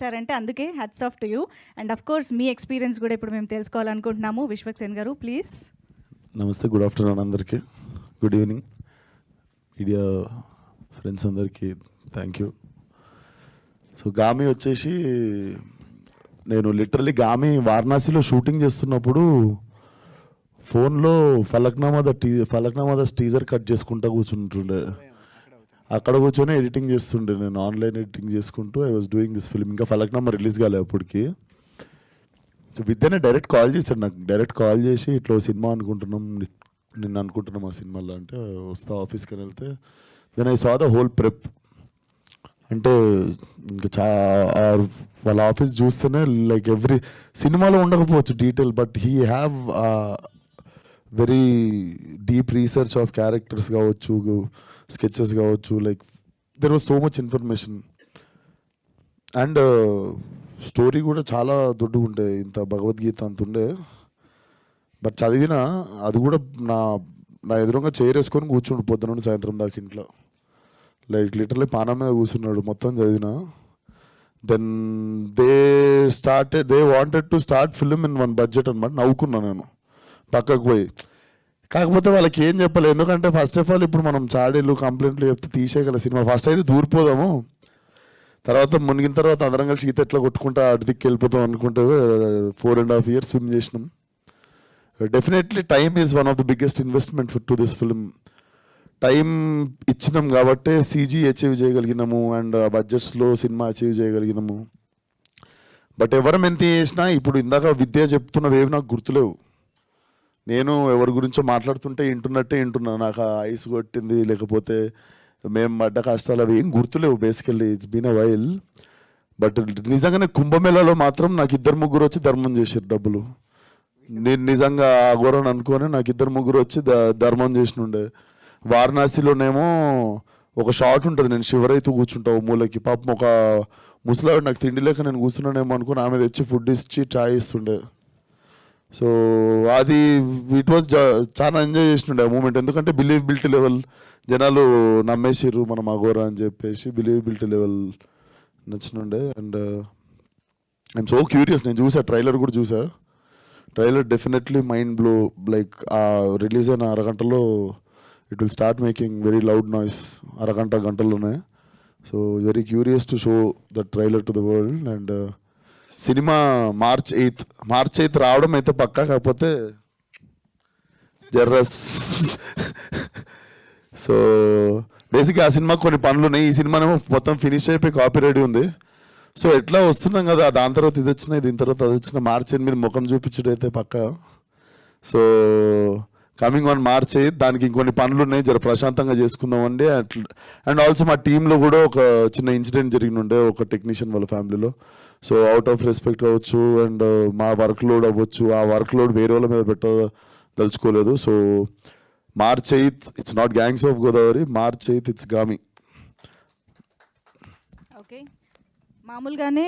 చేశారంటే అందుకే hats off to you. And of course me experience కూడా ఇప్పుడు మేము తెలుసుకోవాలనుకుంటున్నాము. విశ్వక్సేన్ గారు ప్లీజ్. నమస్తే, గుడ్ ఆఫ్టర్నూన్ అందరికీ, గుడ్ ఈవినింగ్ మీడియా ఫ్రెండ్స్ అందరికీ థ్యాంక్ యూ. సో గామి వచ్చేసి నేను లిటరలీ గామి వారణాసిలో షూటింగ్ చేస్తున్నప్పుడు ఫోన్లో ఫలక్నామా టీజర్ కట్ చేసుకుంటా కూర్చుంటుండే. అక్కడ కూర్చొని ఎడిటింగ్ చేస్తుండే, నేను ఆన్లైన్ ఎడిటింగ్ చేసుకుంటూ I was doing this film. ఇంకా ఫలక్నామా రిలీజ్ కాలే అప్పటికి. సో విద్యనే డైరెక్ట్ కాల్ చేశాడు నాకు, డైరెక్ట్ కాల్ చేసి ఇట్లా సినిమా అనుకుంటున్నాం, నిన్ను అనుకుంటున్నాం ఆ సినిమాలో అంటే వస్తా ఆఫీస్కి అని వెళ్తే then I saw the whole prep. అంటే ఇంకా వాళ్ళ ఆఫీస్ చూస్తేనే లైక్ ఎవ్రీ సినిమాలో ఉండకపోవచ్చు detail, but he have very deep research of characters కావచ్చు, స్కెచెస్ కావచ్చు, like there was so much information. And story కూడా చాలా దొడ్డుగా ఉండే, ఇంత భగవద్గీత అంత ఉండే. బట్ చదివిన అది కూడా నా ఎదురుగా చేరేసుకొని కూర్చుండు పొద్దున నుండి సాయంత్రం దాకా ఇంట్లో, లైక్ లిటరలీ పానం మీద కూర్చున్నాడు మొత్తం చదివిన. Then they wanted to start film in one budget అనమాట. నవ్వుకున్నా నేను పక్కకు పోయి. కాకపోతే వాళ్ళకి ఏం చెప్పాలి, ఎందుకంటే ఫస్ట్ ఆఫ్ ఆల్ ఇప్పుడు మనం చాడీలు కంప్లైంట్లు చెప్తే తీసేయగల సినిమా. ఫస్ట్ అయితే దూరిపోదాము, తర్వాత మునిగిన తర్వాత అందరం కలిసి ఈత ఎట్లా కొట్టుకుంటా అటు దిక్కు వెళ్ళిపోతాం అనుకుంటే 4.5 years స్విమ్ చేసినాం. Definitely time is one of the biggest investment to this film. Time ఇచ్చినాం కాబట్టి సీజీ అచీవ్ చేయగలిగినాము అండ్ బడ్జెట్స్లో సినిమా అచీవ్ చేయగలిగినాము. బట్ ఎవరం ఎంత చేసినా ఇప్పుడు ఇందాక విద్య చెప్తున్నవేవి నాకు గుర్తులేవు. నేను ఎవరి గురించో మాట్లాడుతుంటే వింటున్నా, నాకు ఐస్ కొట్టింది లేకపోతే మేము పడ్డ కష్టాలు అవి ఏం గుర్తులేవు. Basically it's been a while. But నిజంగానే కుంభమేళాలో మాత్రం నాకు 2-3 వచ్చి ధర్మం చేశారు డబ్బులు. నేను నిజంగా అఘోరని అనుకొని నాకు 2-3 వచ్చి ధర్మం చేసినుండే. వారణాసిలోనేమో ఒక షాట్ ఉంటుంది, నేను షివరైతూ కూర్చుంటా ఓ మూలకి. పాపం ఒక ముసలాడు నాకు తిండి లేక నేను కూర్చున్నానేమో అనుకుని ఆమె తెచ్చి ఫుడ్ ఇచ్చి చాయ్ ఇస్తుండే. సో అది ఇట్ వాజ్ చాలా ఎంజాయ్ చేస్తుండే ఆ మూమెంట్. ఎందుకంటే బిలీవబిలిటీ లెవెల్ జనాలు నమ్మేసిర్రు మనం అఘోరా అని చెప్పేసి, బిలీవబిలిటీ లెవెల్ నచ్చినుండే. అండ్ ఐఎమ్ సో క్యూరియస్, నేను చూసా ట్రైలర్ కూడా చూసా. Trailer definitely mind blow. Like ఆ రిలీజ్ అయిన అరగంటలో it will start making very loud noise, గంటల్లోనే. So very curious to show the trailer to the world. And సినిమా మార్చ్ 8th రావడం అయితే పక్కా, కాకపోతే జర్రస్. సో బేసిక్గా ఆ సినిమా కొన్ని పనులు ఉన్నాయి, ఈ సినిమానేమో మొత్తం ఫినిష్ అయిపోయి కాపీ రెడీ ఉంది. సో ఎట్లా వస్తున్నాం కదా, దాని తర్వాత ఇది వచ్చినాయి, దీని తర్వాత అది వచ్చిన. March 8 ముఖం చూపించడం అయితే పక్కా. సో కమింగ్ ఆన్ March 8 దానికి ఇంకొన్ని పనులు ఉన్నాయి, జర ప్రశాంతంగా చేసుకుందామండి. అండ్ ఆల్సో మా టీంలో కూడా ఒక చిన్న ఇన్సిడెంట్ జరిగినుండే ఒక టెక్నీషియన్ వాళ్ళ ఫ్యామిలీలో. సో అవుట్ ఆఫ్ రెస్పెక్ట్ అవ్వచ్చు అండ్ మా వర్క్ లోడ్ అవ్వచ్చు, ఆ వర్క్ లోడ్ వేరే వాళ్ళ మీద పెట్టదలుచుకోలేదు. So March 8 it's not gangs of Godavari, March 8 it's Gaami. Okay, మామూలుగానే